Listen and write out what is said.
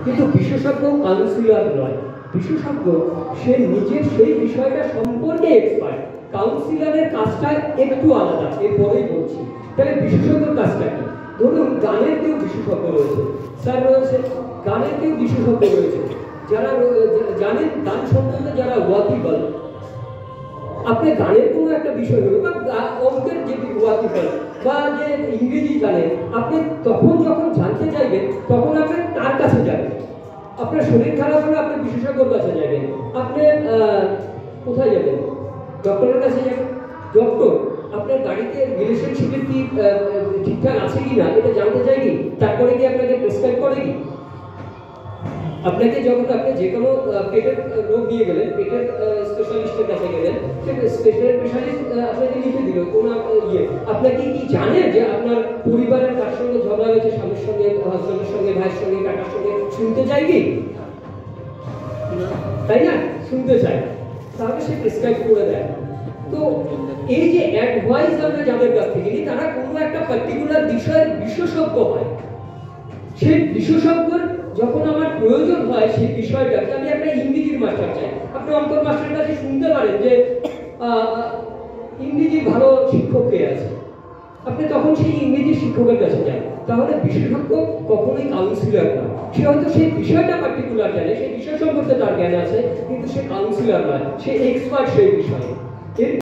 কিন্তু বিশেষজ্ঞ কাউন্সিলর নয়। বিশেষজ্ঞ সে নিজের সেই বিষয়টা সম্পর্কে এক্সপার্ট। কাউন্সিলরের কাজটা একটু আলাদা, এরপরেই বলছি। তাহলে বিশেষজ্ঞর কাজটা কি? ধরুন গানের কেউ বিশেষজ্ঞ রয়েছে, স্যার রয়েছে, গানের কেউ বিশেষজ্ঞ রয়েছে, যারা জানেন গান সম্বন্ধে, যারা ওয়াকিবল। আপনি গানের কোনো একটা বিষয় হলো বা অঙ্কের যে ওয়াকিবল বা যে ইংরেজি জানেন, আপনি তখন যখন জানতে চাইবেন তখন আপনি তার কাছে যাবেন। আপনার শরীর খারাপ হলে আপনি বিশেষজ্ঞর কাছে যাবেন। আপনি কোথায় যাবেন? ডক্টরের কাছে যাবেন। ডক্টর আপনার গাড়িতে রিলেশনশিপের কি ঠিকঠাক আছে কি না এটা জানতে চাই কি, তারপরে কি আপনাকে প্রেসক্রাইব করে কি? আপনাকে যখন আপনি যে কোনো পেটের রোগ নিয়ে গেলেন, পেটের স্পেশালিস্টের কাছে গেলেন, সে স্পেশালিস্ট আপনাকে লিখে দিল কোনো আপনাকে কি জানেন যে আপনার পরিবারের কার সঙ্গে ঝগড়া হয়েছে, স্বামীর সঙ্গে, হাজবেন্ডের সঙ্গে, ভাইয়ের সঙ্গে, কাকার সঙ্গে? শুনতে চাই কি? তাই না? শুনতে চাই। তাহলে সে প্রেসক্রাইব করে দেয়। তো এই যে অ্যাডভাইস আমরা যাদের কাছ থেকে নিই, তারা কোনো একটা পার্টিকুলার বিষয়ের বিশেষজ্ঞ হয়। সেই বিশেষজ্ঞর যখন আমার প্রয়োজন হয় সেই বিষয়টাকে, আমি একটা ইংরেজির মাস্টার চাই, আপনি অঙ্কর মাস্টারের কাছে শুনতে পারেন যে ইংরেজি ভালো শিক্ষক কে আছে, আপনি তখন সেই ইংরেজি শিক্ষকের কাছে যান। তাহলে বিশেষজ্ঞ কখনোই কাউন্সিলর না। সে হয়তো সেই বিষয়টা পার্টিকুলার জানে, সেই বিষয় সম্পর্কে তার জ্ঞান আছে, কিন্তু সে কাউন্সিলর নয়, সে এক্সপার্ট সেই বিষয়ে।